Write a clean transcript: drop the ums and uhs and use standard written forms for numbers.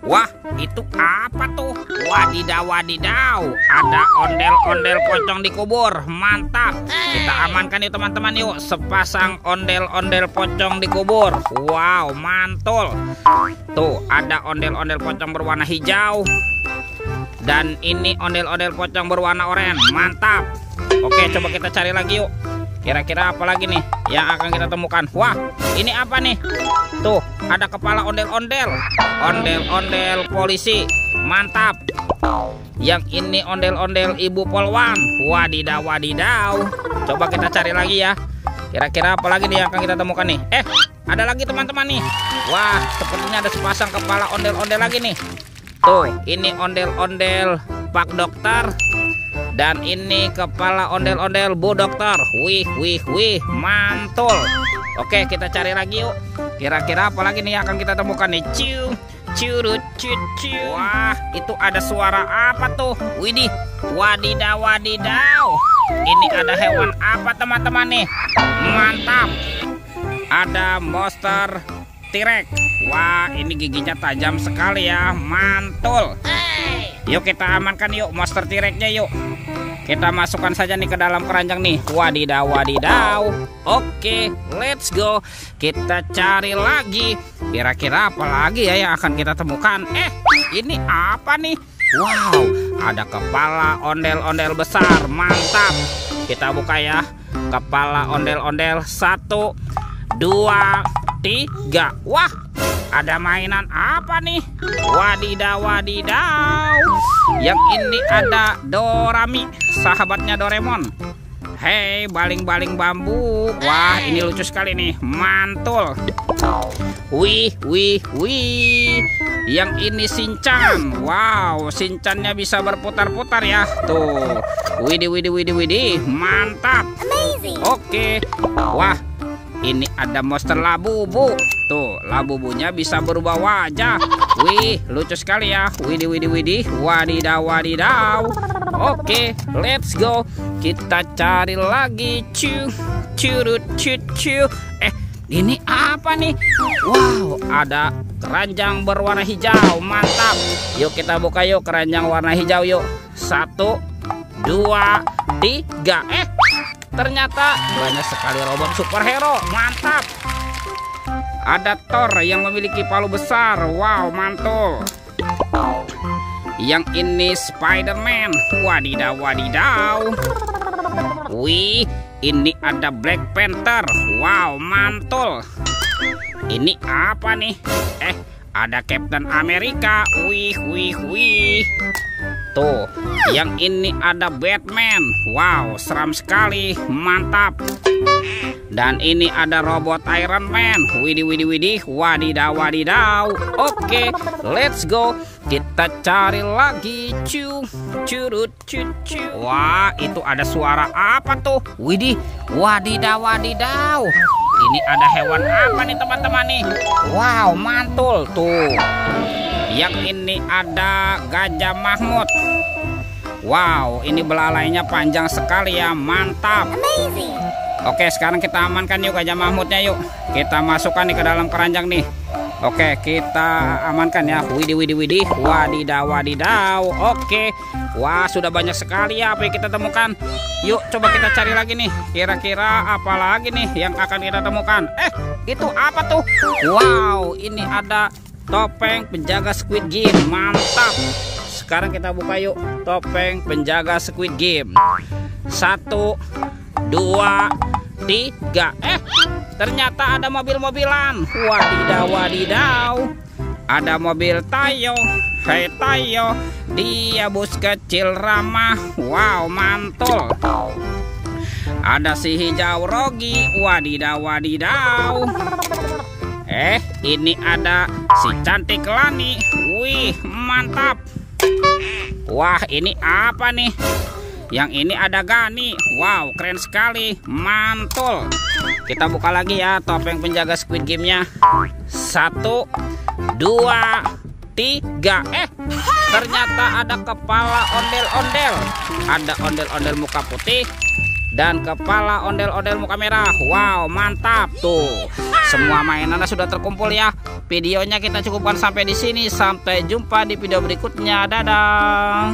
Wah, itu apa tuh? Wadidaw, wadidaw. Ada ondel-ondel pocong dikubur. Mantap. Kita amankan yuk teman-teman yuk. Sepasang ondel-ondel pocong dikubur. Wow, mantul. Tuh, ada ondel-ondel pocong berwarna hijau. Dan ini ondel-ondel pocong berwarna oranye. Mantap. Oke, coba kita cari lagi yuk. Kira-kira apa lagi nih yang akan kita temukan? Wah, ini apa nih? Tuh, ada kepala ondel-ondel. Ondel-ondel polisi. Mantap. Yang ini ondel-ondel ibu polwan. Wadidaw, wadidaw. Coba kita cari lagi ya. Kira-kira apa lagi nih yang akan kita temukan nih? Ada lagi teman-teman nih. Wah, sepertinya ada sepasang kepala ondel-ondel lagi nih. Tuh, ini ondel-ondel Pak Dokter. Dan ini kepala ondel-ondel Bu Dokter. Wih, wih, wih, mantul. Oke, kita cari lagi yuk. Kira-kira apa lagi nih yang akan kita temukan nih? Ciu, curut, cucu. Wah, itu ada suara apa tuh? Widih, wadidaw, wadidaw. Ini ada hewan apa teman-teman nih? Mantap. Ada monster T-Rex. Wah, ini giginya tajam sekali ya. Mantul. Yuk kita amankan yuk monster T-Rex-nya yuk. Kita masukkan saja nih ke dalam keranjang nih. Wadidaw, wadidaw. Oke, let's go. Kita cari lagi. Kira-kira apa lagi ya yang akan kita temukan? Ini apa nih? Wow, ada kepala ondel-ondel besar. Mantap. Kita buka ya. Kepala ondel-ondel 1, 2, 3. Wah, ada mainan apa nih? Wadidaw, wadidaw. Yang ini ada Dorami, sahabatnya Doraemon. Hei, baling-baling bambu. Wah, ini lucu sekali nih. Mantul. Wih, wih, wih. Yang ini Shinchan. Wow, Shinchannya bisa berputar-putar ya. Tuh. Widih, widih, widih, widih. Mantap. Oke. Wah, ini ada monster Labubu. Tuh, Labubunya bisa berubah wajah. Wih, lucu sekali ya. Widih, widih, widih. Wadidaw, wadidaw. Oke, let's go. Kita cari lagi. Cu, curut, cucu. Ini apa nih? Wow, ada keranjang berwarna hijau. Mantap. Yuk kita buka yuk keranjang warna hijau yuk. 1, 2, 3. Ternyata banyak sekali robot superhero. Mantap. Ada Thor yang memiliki palu besar. Wow, mantul. Yang ini Spider-Man. Wadidaw, wadidaw. Wih, ini ada Black Panther. Wow, mantul. Ini apa nih? Ada Captain America. Wih, wih, wih. Tuh, yang ini ada Batman. Wow, seram sekali. Mantap. Dan ini ada robot Iron Man. Widih, widih, widih. Wadidaw, wadidaw. Oke, let's go. Kita cari lagi. Cu, curut, cucu. Wah, itu ada suara apa tuh? Widih, wadidaw, wadidaw. Ini ada hewan apa nih teman-teman nih? Wow, mantul tuh. Yang ini ada Gajah Mahmud. Wow, ini belalainya panjang sekali ya. Mantap. Oke, sekarang kita amankan yuk Gajah Mahmudnya yuk. Kita masukkan nih ke dalam keranjang nih. Oke, kita amankan ya. Widih, widih, widih. Wadidaw, wadidaw. Oke. Wah, sudah banyak sekali ya apa yang kita temukan. Yuk, coba kita cari lagi nih. Kira-kira apa lagi nih yang akan kita temukan? Itu apa tuh? Wow, ini ada topeng penjaga Squid Game. Mantap. Sekarang kita buka yuk topeng penjaga Squid Game. 1, 2, 3. Ternyata ada mobil-mobilan. Wadidaw, wadidaw. Ada mobil Tayo. Hei Tayo, dia bus kecil ramah. Wow, mantul. Ada si hijau Rogi. Wadidaw, wadidaw. Ini ada si cantik Lani. Wih, mantap. Wah, ini apa nih? Yang ini ada Gani. Wow, keren sekali. Mantul. Kita buka lagi ya topeng penjaga Squid Game-nya. 1, 2, 3. Ternyata ada kepala ondel-ondel. Ada ondel-ondel muka putih dan kepala ondel-ondel muka merah. Wow, mantap tuh. Semua mainannya sudah terkumpul ya. Videonya kita cukupkan sampai di sini. Sampai jumpa di video berikutnya. Dadah.